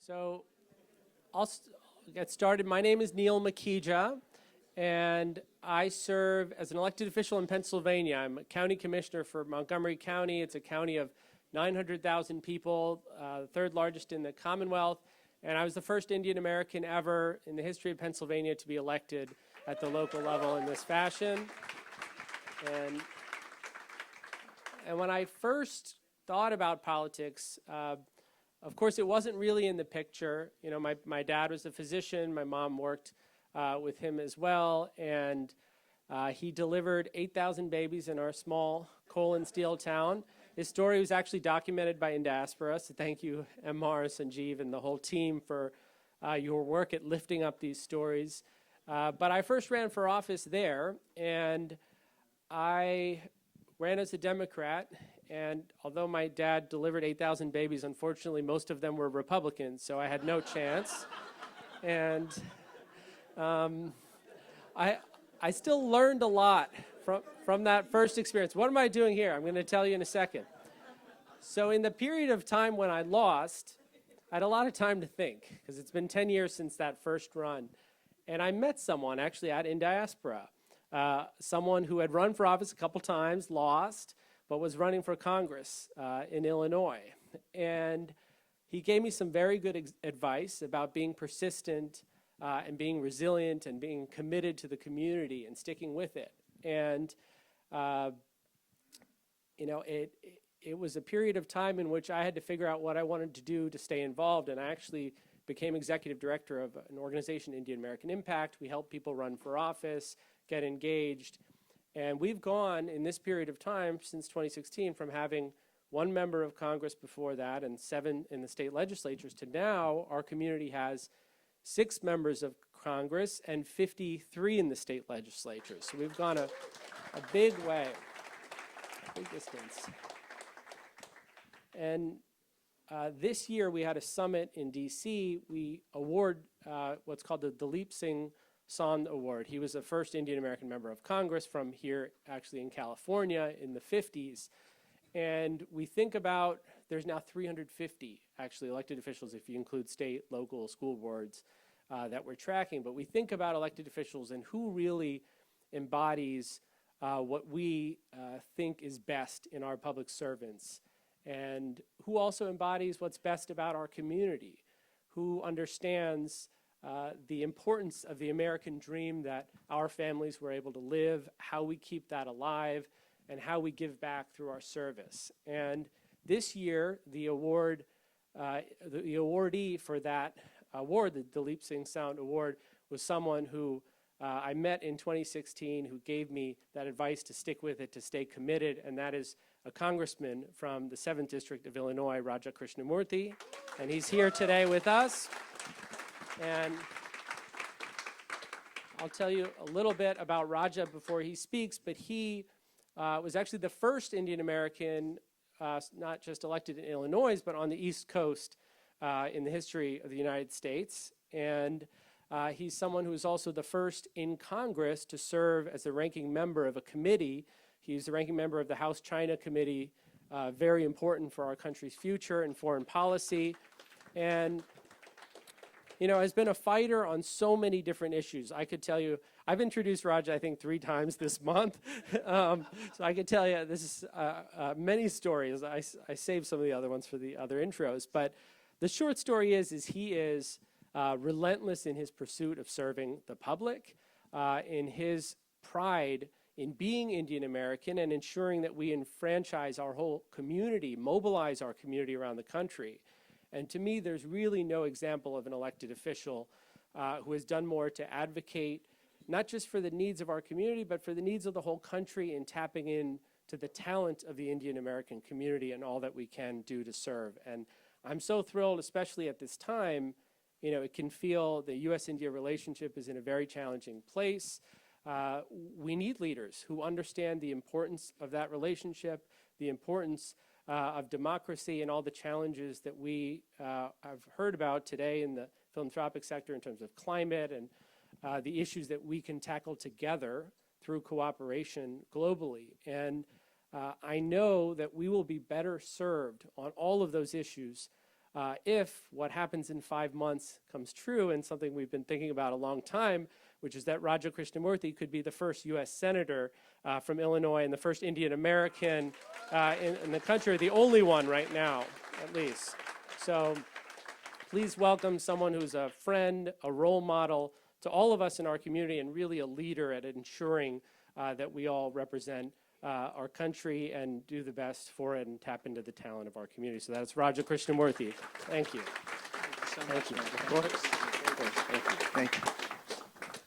So I'll get started. My name is Neil Makhija, and I serve as an elected official in Pennsylvania. I'm a county commissioner for Montgomery County. It's a county of 900,000 people, the third largest in the Commonwealth, and I was the first Indian American ever in the history of Pennsylvania to be elected at the local level in this fashion. And when I first thought about politics, of course, it wasn't really in the picture. You know, my dad was a physician. My mom worked with him as well, and he delivered 8,000 babies in our small coal and steel town. His story was actually documented by Indian Diaspora, so thank you, Mr. Sanjeev, and the whole team for your work at lifting up these stories. But I first ran for office there, and I ran as a Democrat. And although my dad delivered 8,000 babies, unfortunately, most of them were Republicans, so I had no chance. And I still learned a lot from that first experience. What am I doing here? I'm going to tell you in a second. So in the period of time when I lost, I had a lot of time to think, because it's been 10 years since that first run. And I met someone, actually, at India Diaspora, someone who had run for office a couple times, lost, but was running for Congress in Illinois. And he gave me some very good advice about being persistent and being resilient and being committed to the community and sticking with it. And you know, it was a period of time in which I had to figure out what I wanted to do to stay involved, and I actually became executive director of an organization, Indian American Impact. We help people run for office, get engaged. And we've gone in this period of time since 2016 from having one member of Congress before that and 7 in the state legislatures to now our community has 6 members of Congress and 53 in the state legislatures. So we've gone a big way, big distance. And this year we had a summit in DC. We award what's called the Dalip Singh Sand Award. He was the first Indian American member of Congress from here, actually in California in the 50s. And we think about, there's now 350 actually elected officials if you include state, local, school boards that we're tracking. But we think about elected officials and who really embodies what we think is best in our public servants, and who also embodies what's best about our community, who understands the importance of the American dream that our families were able to live, how we keep that alive, and how we give back through our service. And this year, the award, the awardee for that award, the Dalip Singh Sand Award, was someone who I met in 2016 who gave me that advice to stick with it, to stay committed, and that is a congressman from the 7th District of Illinois, Raja Krishnamurthy, and he's here today with us. And I'll tell you a little bit about Raja before he speaks, but he was actually the first Indian American, not just elected in Illinois, but on the East Coast in the history of the United States. And he's someone who is also the first in Congress to serve as the ranking member of a committee. He's the ranking member of the House China Committee, very important for our country's future and foreign policy. And you know, has been a fighter on so many different issues. I could tell you, I've introduced Raja, I think, 3 times this month. So I could tell you, this is many stories. I saved some of the other ones for the other intros. But the short story is he is relentless in his pursuit of serving the public, in his pride in being Indian American and ensuring that we enfranchise our whole community, mobilize our community around the country. And to me, there's really no example of an elected official who has done more to advocate, not just for the needs of our community, but for the needs of the whole country in tapping in to the talent of the Indian American community and all that we can do to serve. And I'm so thrilled, especially at this time, you know, it can feel the U.S.-India relationship is in a very challenging place. We need leaders who understand the importance of that relationship, the importance of democracy and all the challenges that we have heard about today in the philanthropic sector in terms of climate and the issues that we can tackle together through cooperation globally. And I know that we will be better served on all of those issues if what happens in 5 months comes true, and something we've been thinking about a long time, which is that Raja Krishnamurthy could be the first U.S. Senator from Illinois and the first Indian American in the country, the only one right now, at least. So please welcome someone who's a friend, a role model to all of us in our community, and really a leader at ensuring that we all represent our country and do the best for it and tap into the talent of our community. So that's Raja Krishnamurthy. Thank you. Thank you so much. Thank you. Of course. Thank you.